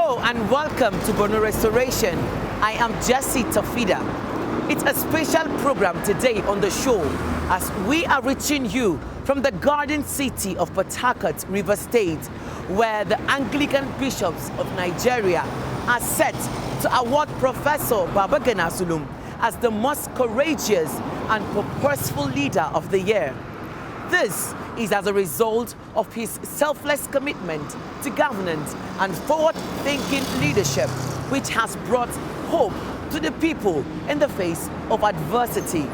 Hello and welcome to Borno Restoration. I am Jessie Tafida. It's a special program today on the show as we are reaching you from the garden city of Port Harcourt, River State, where the Anglican Bishops of Nigeria are set to award Professor Babagana Zulum as the most courageous and purposeful leader of the year. This is as a result of his selfless commitment to governance and forward-thinking leadership, which has brought hope to the people in the face of adversity.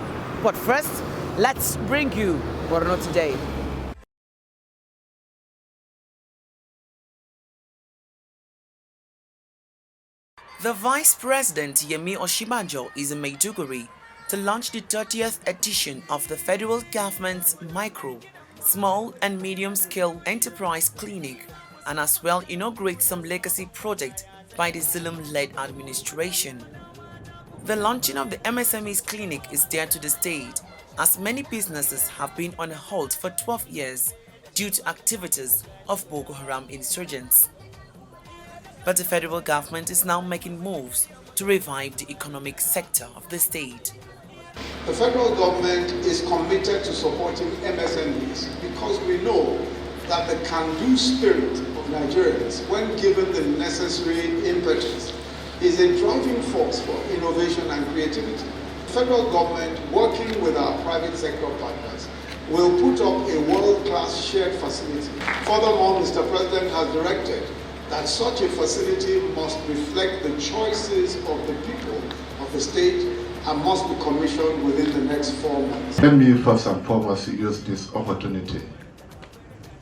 But first, let's bring you Borno Today. The Vice President Yemi Osinbajo is in Maiduguri to launch the 30th edition of the federal government's micro, small and medium-scale enterprise clinic, and as well inaugurate some legacy projects by the Zulum-led administration. The launching of the MSMEs clinic is dear to the state, as many businesses have been on hold for 12 years due to activities of Boko Haram insurgents. But the federal government is now making moves to revive the economic sector of the state. The federal government is committed to supporting MSMEs because we know that the can-do spirit of Nigerians, when given the necessary impetus, is a driving force for innovation and creativity. The federal government, working with our private sector partners, will put up a world-class shared facility. Furthermore, Mr. President has directed that such a facility must reflect the choices of the people of the state and must be commissioned within the next 4 months. Let me first and foremost use this opportunity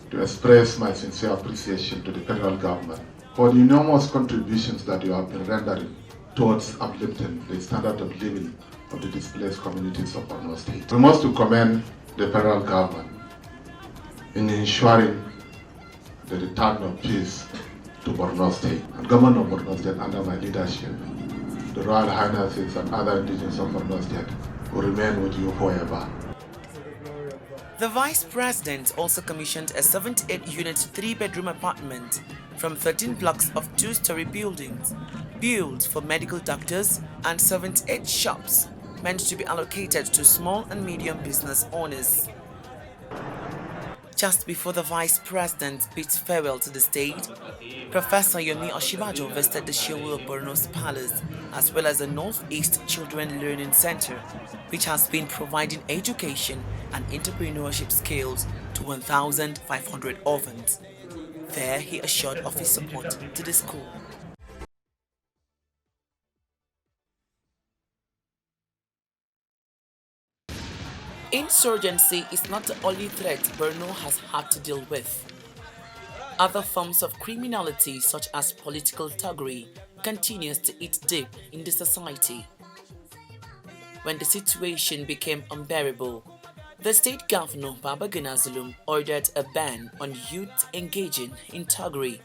to express my sincere appreciation to the federal government for the enormous contributions that you have been rendering towards uplifting the standard of living of the displaced communities of Borno State. We must commend the federal government in ensuring the return of peace to Borno State. And Government of Borno State, under my leadership, the Royal Highnesses and other indigenous of Borno State will remain with you forever. The Vice President also commissioned a 78-unit 3-bedroom apartment from 13 blocks of 2-story buildings built for medical doctors and 78 shops meant to be allocated to small and medium business owners. Just before the Vice President bids farewell to the state, Professor Yemi Osinbajo visited the Shehu of Borno's Palace as well as the Northeast Children Learning Center, which has been providing education and entrepreneurship skills to 1,500 orphans. There he assured of his support to the school. Insurgency is not the only threat Borno has had to deal with. Other forms of criminality such as political thuggery continues to eat deep in the society. When the situation became unbearable, the state governor Babagana Zulum ordered a ban on youth engaging in thuggery.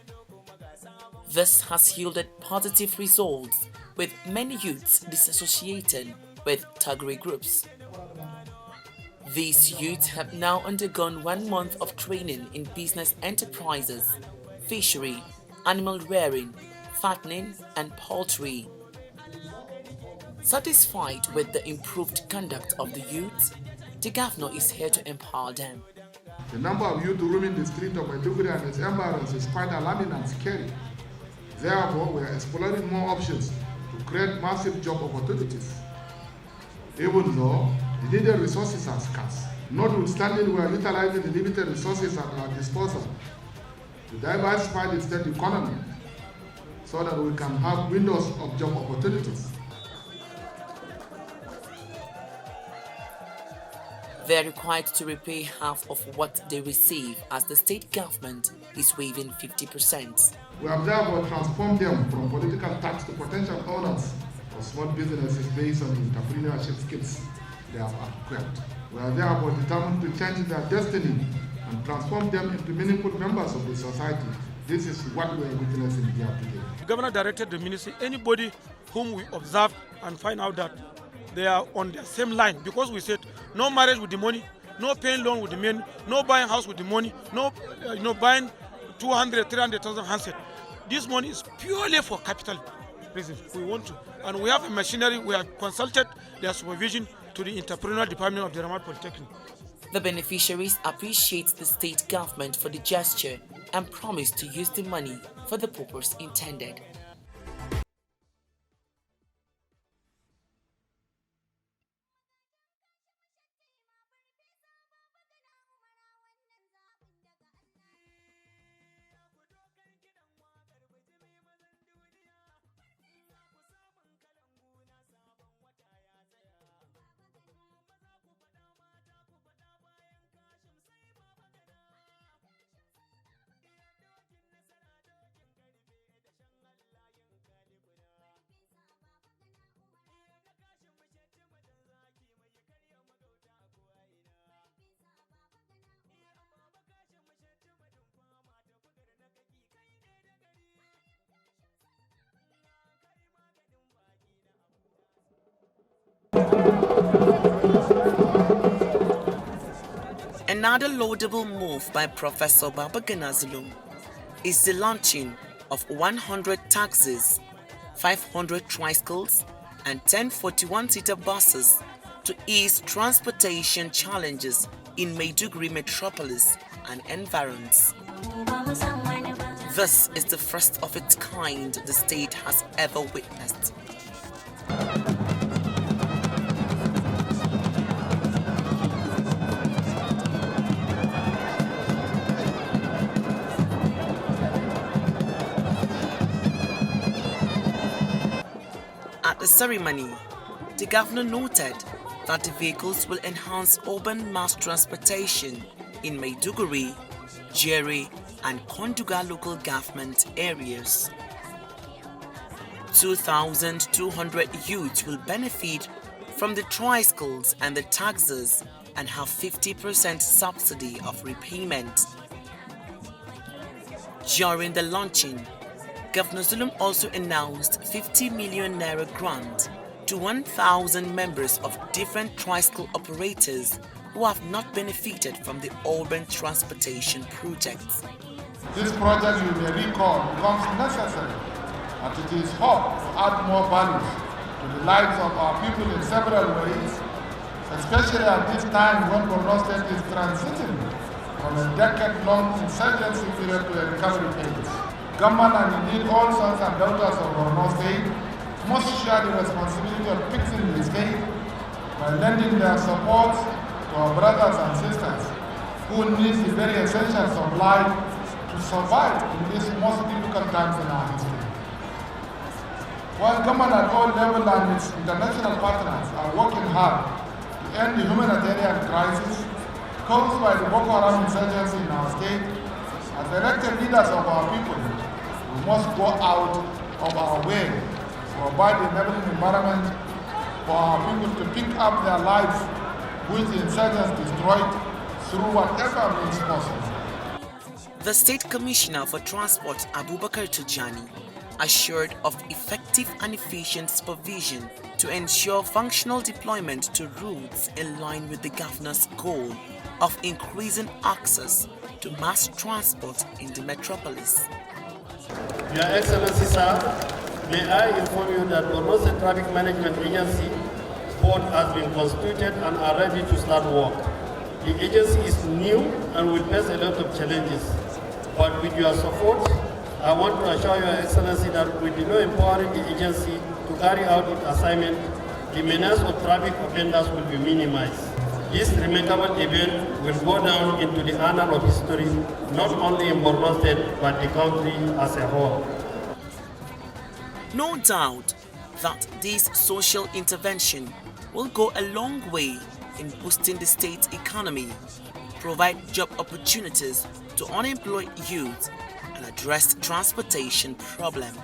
This has yielded positive results, with many youths disassociating with thuggery groups. These youths have now undergone 1 month of training in business enterprises, fishery, animal rearing, fattening, and poultry. Satisfied with the improved conduct of the youths, the governor is here to empower them. The number of youth roaming the street of Maiduguri and its environs is quite alarming and scary. Therefore, we are exploring more options to create massive job opportunities. Even though the needed resources are scarce, notwithstanding we are utilizing the limited resources at our disposal to diversify the state economy so that we can have windows of job opportunities. They are required to repay half of what they receive as the state government is waiving 50%. We have therefore transformed them from political tax to potential owners of small businesses based on the entrepreneurship skills they have acquired. We are therefore determined to change their destiny and transform them into meaningful members of the society. This is what we are witnessing here today. The governor directed the ministry, anybody whom we observe and find out that they are on the same line, because we said no marriage with the money, no paying loan with the money, no buying house with the money, no buying 200, 300,000 handset. this money is purely for capital reasons. We want to, and we have a machinery. We have consulted their supervision to the entrepreneurial department of the Ramat Polytechnic. The beneficiaries appreciate the state government for the gesture and promise to use the money for the purpose intended. Another laudable move by Professor Babagana Zulum is the launching of 100 taxis, 500 tricycles, and 10 41-seater buses to ease transportation challenges in Maiduguri metropolis and environs. This is the first of its kind the state has ever witnessed. At the ceremony, the governor noted that the vehicles will enhance urban mass transportation in Maiduguri, Jere, and Konduga local government areas. 2,200 youths will benefit from the tricycles and the taxis and have 50% subsidy of repayment. During the launching, Governor Zulum also announced 50 million naira grant to 1,000 members of different tricycle operators who have not benefited from the urban transportation projects. This project, you may recall, becomes necessary as it is hoped to add more values to the lives of our people in several ways, especially at this time when Borno State is transiting from a decade-long insurgency period to a recovery phase. Government and indeed all sons and daughters of Borno State must share the responsibility of fixing the state by lending their support to our brothers and sisters who need the very essentials of life to survive in these most difficult times in our history. While government at all levels and its international partners are working hard to end the humanitarian crisis caused by the Boko Haram insurgency in our state, as elected leaders of our people, we must go out of our way to provide the enabling environment for our people to pick up their lives which the insurgents destroyed through whatever means possible. The State Commissioner for Transport, Abubakar Tijani, assured of effective and efficient supervision to ensure functional deployment to routes in line with the governor's goal of increasing access to mass transport in the metropolis. Your Excellency, sir, may I inform you that Borno State Traffic Management Agency board has been constituted and are ready to start work. The agency is new and will face a lot of challenges, but with your support, I want to assure Your Excellency that with the law empowering the agency to carry out its assignment, the menace of traffic offenders will be minimized. This remarkable event will go down into the annals of history, not only in Borno State, but the country as a whole. No doubt that this social intervention will go a long way in boosting the state's economy, provide job opportunities to unemployed youth, and address the transportation problem.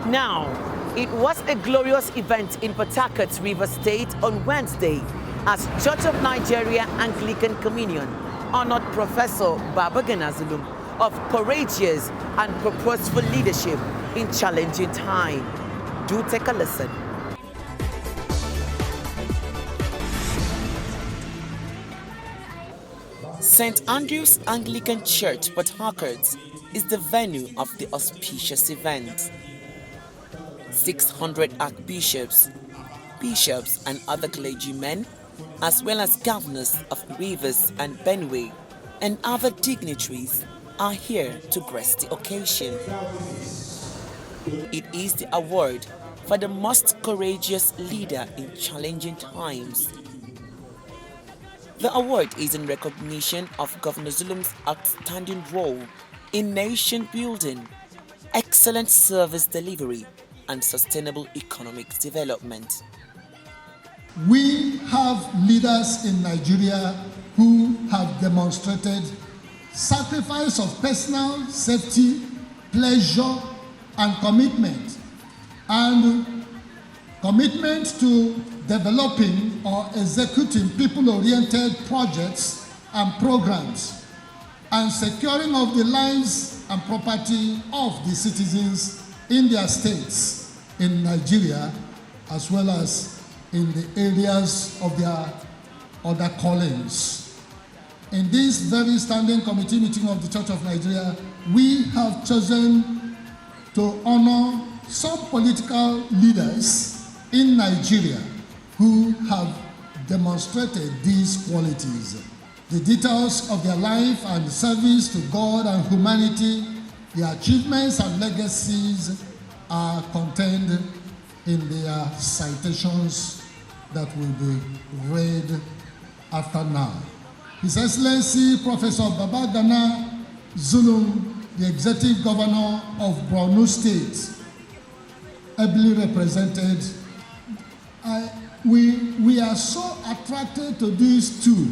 Now, it was a glorious event in Port Harcourt, Rivers State on Wednesday as Church of Nigeria Anglican Communion honored Professor Babagana Zulum of courageous and purposeful leadership in challenging time. Do take a listen. Last St. Andrew's Anglican Church, Port Harcourt, is the venue of the auspicious event. 600 archbishops, bishops and other clergymen, as well as governors of Rivers and Benue and other dignitaries are here to grace the occasion. It is the award for the most courageous leader in challenging times. The award is in recognition of Governor Zulum's outstanding role in nation building, excellent service delivery, and sustainable economic development. We have leaders in Nigeria who have demonstrated sacrifice of personal safety, pleasure, and commitment to developing or executing people-oriented projects and programs and securing of the lives and property of the citizens in their states in Nigeria, as well as in the areas of their other callings. In this very standing committee meeting of the Church of Nigeria, we have chosen to honor some political leaders in Nigeria who have demonstrated these qualities. The details of their life and service to God and humanity, their achievements and legacies are contained in their citations that will be read after now. His Excellency Professor Babagana Zulum, the Executive Governor of Borno State, ably represented. We are so attracted to these two.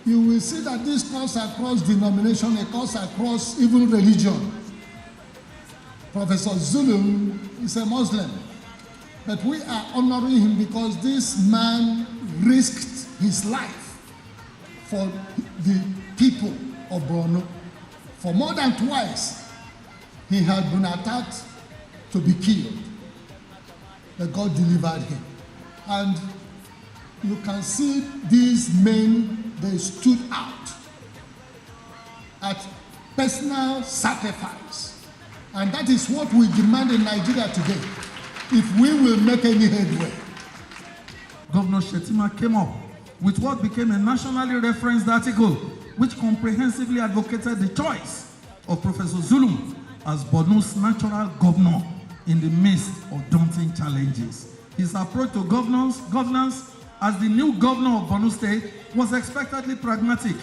You will see that this cuts across denomination, it cuts across even religion. Professor Zulum is a Muslim, but we are honoring him because this man risked his life for the people of Borno. For more than twice, he had been attacked to be killed, but God delivered him. And you can see these men, they stood out at personal sacrifice. And that is what we demand in Nigeria today, if we will make any headway. Governor Shetima came up with what became a nationally referenced article which comprehensively advocated the choice of Professor Zulum as Borno's natural governor in the midst of daunting challenges. His approach to governance as the new governor of Borno State was expectedly pragmatic.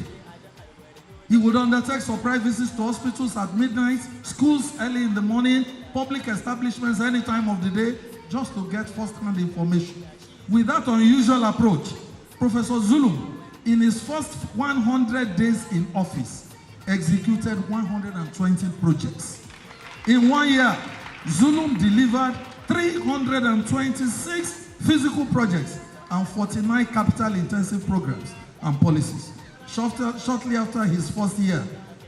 He would undertake surprise visits to hospitals at midnight, schools early in the morning, public establishments any time of the day, just to get first-hand information. With that unusual approach, Professor Zulum, in his first 100 days in office, executed 120 projects. In 1 year, Zulum delivered 326 physical projects and 49 capital-intensive programs and policies. Shortly after his first year,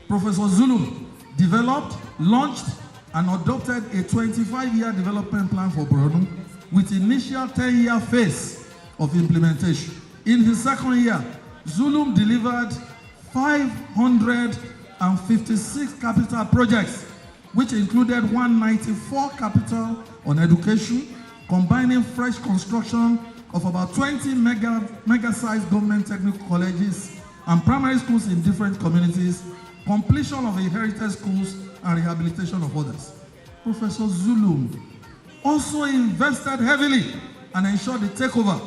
Professor Zulum developed, launched, and adopted a 25-year development plan for Borno with initial 10-year phase of implementation. In his second year, Zulum delivered 556 capital projects, which included 194 capital on education, combining fresh construction of about 20 mega-sized government technical colleges and primary schools in different communities, completion of inherited schools, and rehabilitation of others. Professor Zulum also invested heavily and ensured the takeoff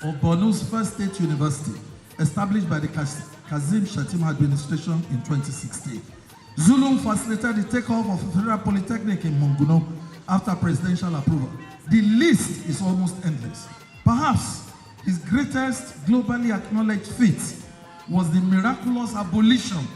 of Borno's first state university, established by the Kazim Shatima administration in 2016. Zulum facilitated the takeoff of a federal polytechnic in Monguno after presidential approval. The list is almost endless. Perhaps his greatest globally acknowledged feat was the miraculous abolition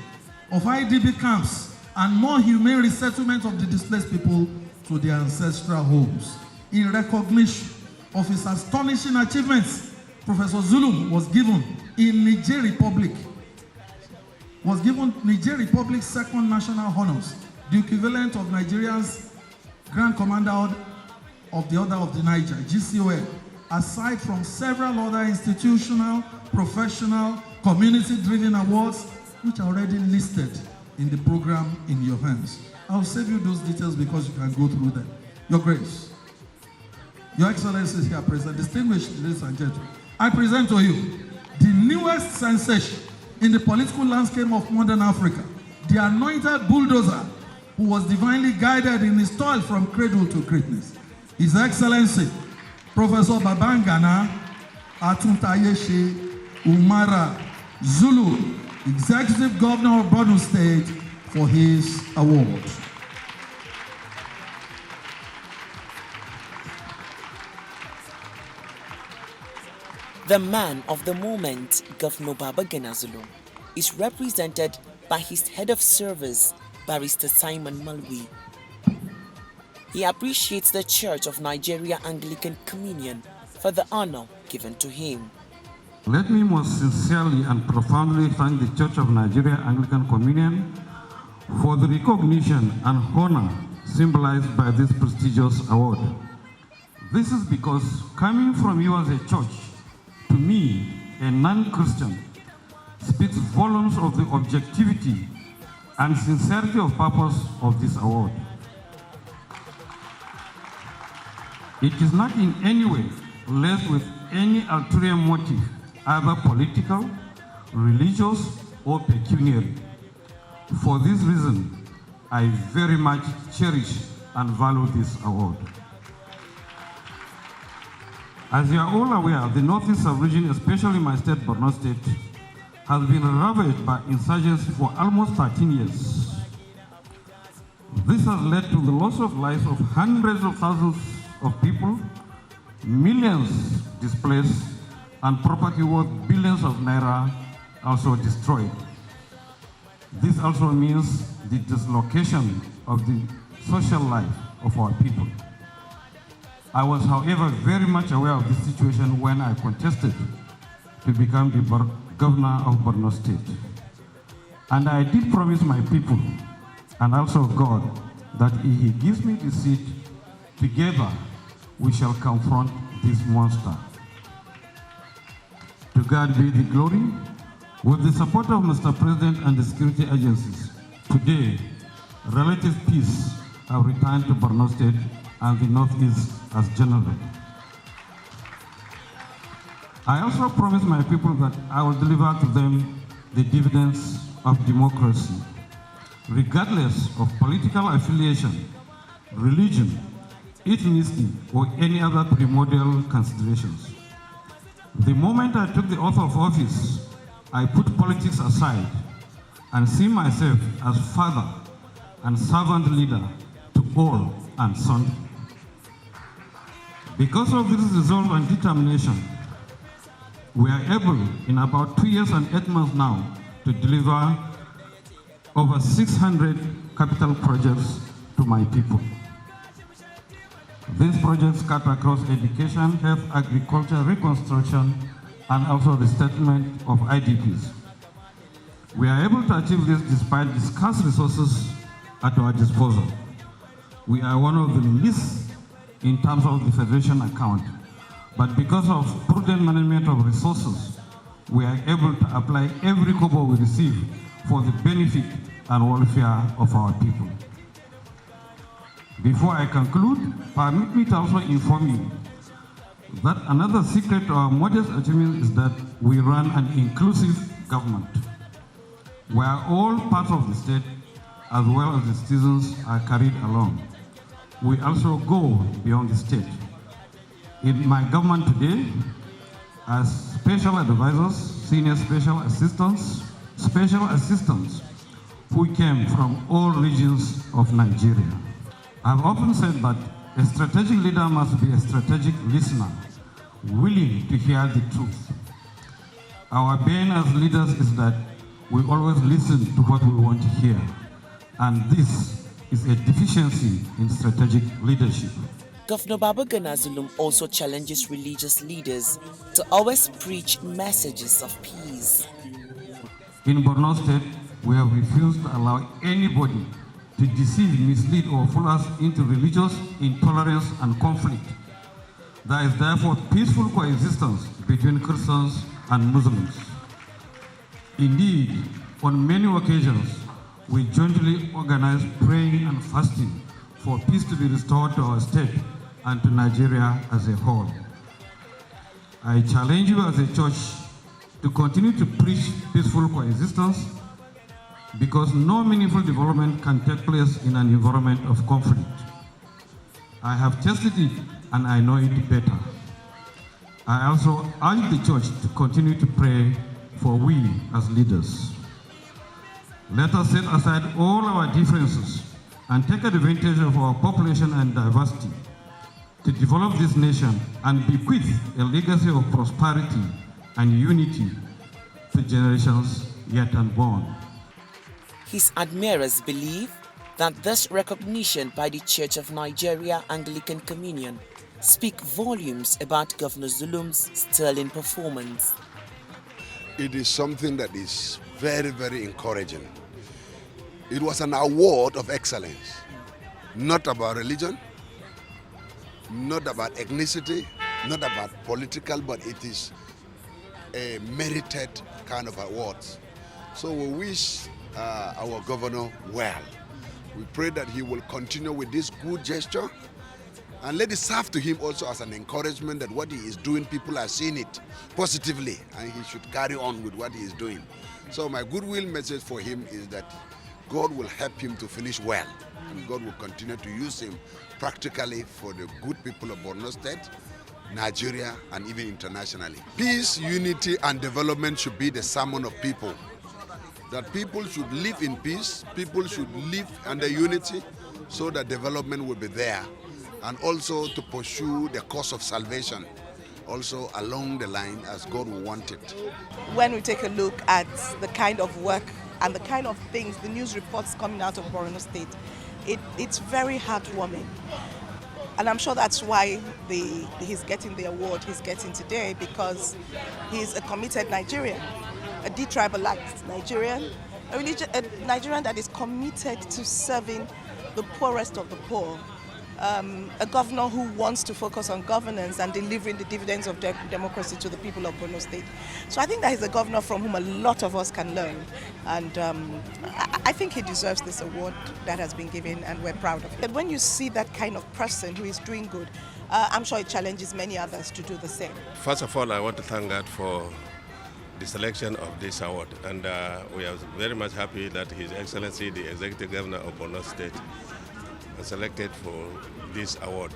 of IDB camps and more humane resettlement of the displaced people to their ancestral homes. In recognition of his astonishing achievements, Professor Zulum was given Niger Republic's second national honors, the equivalent of Nigeria's Grand Commander of the Order of the Niger, GCON, aside from several other institutional, professional, community-driven awards, which are already listed in the program in your hands. I'll save you those details because you can go through them. Your Grace, Your Excellencies here present, distinguished ladies and gentlemen, I present to you the newest sensation in the political landscape of modern Africa, the anointed bulldozer who was divinely guided in his toil from cradle to greatness. His Excellency, Professor Babangana Atuntayeshe Umara Zulum, Executive Governor of Borno State, for his award. The man of the moment, Governor Babangana Zulum, is represented by his head of service, Barrister Simon Malwi. He appreciates the Church of Nigeria Anglican Communion for the honor given to him. Let me most sincerely and profoundly thank the Church of Nigeria Anglican Communion for the recognition and honor symbolized by this prestigious award. This is because coming from you as a church, to me, a non-Christian, speaks volumes of the objectivity and sincerity of purpose of this award. It is not in any way laced with any ulterior motive, either political, religious, or pecuniary. For this reason, I very much cherish and value this award. As you are all aware, the Northeast sub-region, especially my state, Borno State, has been ravaged by insurgency for almost 13 years. This has led to the loss of lives of hundreds of thousands of people, millions displaced, and property worth billions of naira also destroyed. This also means the dislocation of the social life of our people. I was, however, very much aware of this situation when I contested to become the governor of Borno State. And I did promise my people, and also God, that if He gives me the seat, together we shall confront this monster. To God be the glory. With the support of Mr. President and the security agencies, today, relative peace have returned to Borno State and the Northeast as general. I also promise my people that I will deliver to them the dividends of democracy, regardless of political affiliation, religion, ethnicity, or any other primordial considerations. The moment I took the oath of office, I put politics aside and see myself as father and servant leader to all and sundry. Because of this resolve and determination, we are able, in about 2 years and 8 months now, to deliver over 600 capital projects to my people. These projects cut across education, health, agriculture, reconstruction, and also the settlement of IDPs. We are able to achieve this despite the scarce resources at our disposal. We are one of the least in terms of the Federation account, but because of prudent management of resources, we are able to apply every kobo we receive for the benefit and welfare of our people. Before I conclude, permit me to also inform you that another secret to our modest achievement is that we run an inclusive government, where all parts of the state, as well as the citizens, are carried along. We also go beyond the state. In my government today, as special advisors, senior special assistants who came from all regions of Nigeria. I've often said that a strategic leader must be a strategic listener, willing to hear the truth. Our bane as leaders is that we always listen to what we want to hear, and this is a deficiency in strategic leadership. Governor Babangana Zulum also challenges religious leaders to always preach messages of peace. In Borno State, we have refused to allow anybody to deceive, mislead, or fool us into religious intolerance and conflict. There is therefore peaceful coexistence between Christians and Muslims. Indeed, on many occasions, we jointly organize praying and fasting for peace to be restored to our state and to Nigeria as a whole. I challenge you as a church to continue to preach peaceful coexistence, because no meaningful development can take place in an environment of conflict. I have tested it and I know it better. I also urge the church to continue to pray for we as leaders. Let us set aside all our differences and take advantage of our population and diversity to develop this nation and bequeath a legacy of prosperity and unity to generations yet unborn. His admirers believe that this recognition by the Church of Nigeria Anglican Communion speak volumes about Governor Zulum's sterling performance. It is something that is very, very encouraging. It was an award of excellence, not about religion, not about ethnicity, not about political, but it is a merited kind of award. So we wish our governor well. We pray that he will continue with this good gesture, and let it serve to him also as an encouragement that what he is doing, people are seeing it positively, and he should carry on with what he is doing. So my goodwill message for him is that God will help him to finish well, and God will continue to use him practically for the good people of Borno State, Nigeria, and even internationally. Peace, unity, and development should be the sermon of people. That people should live in peace, people should live under unity, so that development will be there, and also to pursue the cause of salvation, also along the line as God will want it. When we take a look at the kind of work and the kind of things, the news reports coming out of Borno State, it's very heartwarming. And I'm sure that's why he's getting the award he's getting today, because he's a committed Nigerian, a detribalized Nigerian, a Nigerian that is committed to serving the poorest of the poor. A governor who wants to focus on governance and delivering the dividends of democracy to the people of Borno State. So I think that he's a governor from whom a lot of us can learn. And I think he deserves this award that has been given, and we're proud of it. And when you see that kind of person who is doing good, I'm sure it challenges many others to do the same. First of all, I want to thank God for the selection of this award. And we are very much happy that His Excellency, the Executive Governor of Borno State, selected for this award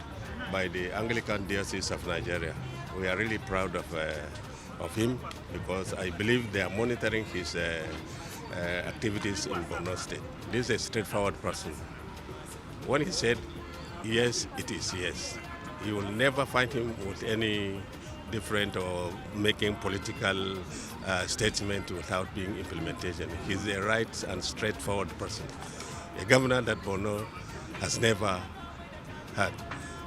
by the Anglican Diocese of Nigeria. We are really proud of him, because I believe they are monitoring his activities in Borno State. This is a straightforward person. When he said yes, it is yes. You will never find him with any different or making political statement without being implementation. He's a right and straightforward person. A governor that Borno has never had.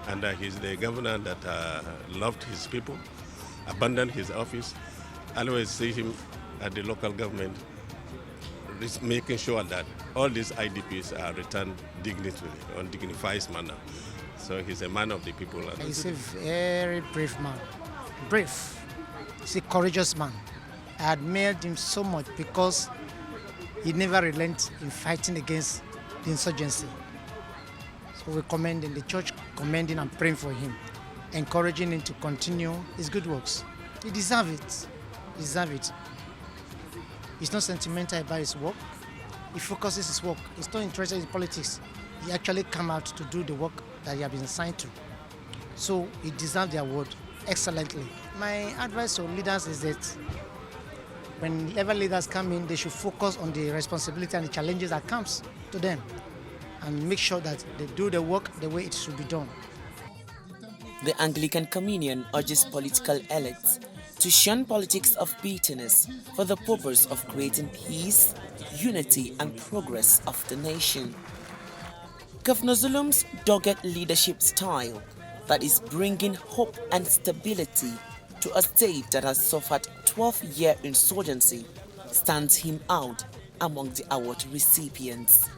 And he's the governor that loved his people, abandoned his office. I always see him at the local government, making sure that all these IDPs are returned dignitously, on dignified manner. So he's a man of the people. He's a very brave man. Brave. He's a courageous man. I admired him so much because he never relents in fighting against the insurgency. We commending the church, commending and praying for him, encouraging him to continue his good works. He deserves it. He deserves it. He's not sentimental about his work. He focuses his work. He's not interested in politics. He actually come out to do the work that he has been assigned to. So he deserves the award excellently. My advice to leaders is that whenever leaders come in, they should focus on the responsibility and the challenges that comes to them, and make sure that they do the work the way it should be done. The Anglican Communion urges political elites to shun politics of bitterness for the purpose of creating peace, unity, and progress of the nation. Governor Zulum's dogged leadership style that is bringing hope and stability to a state that has suffered 12-year insurgency stands him out among the award recipients.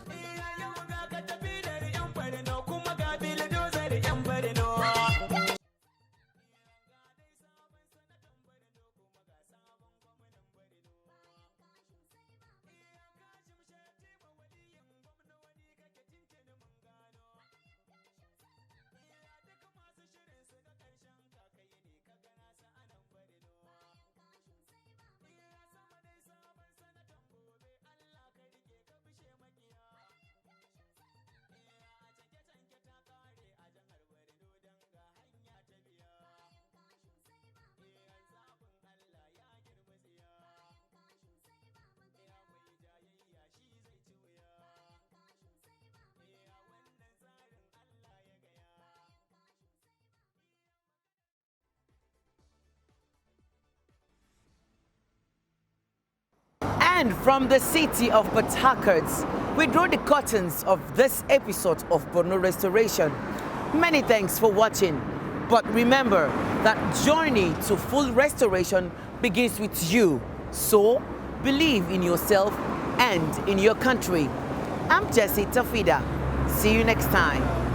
And from the city of Port Harcourt, we draw the curtains of this episode of Borno Restoration. Many thanks for watching. But remember that journey to full restoration begins with you. So believe in yourself and in your country. I'm Jessie Tafida. See you next time.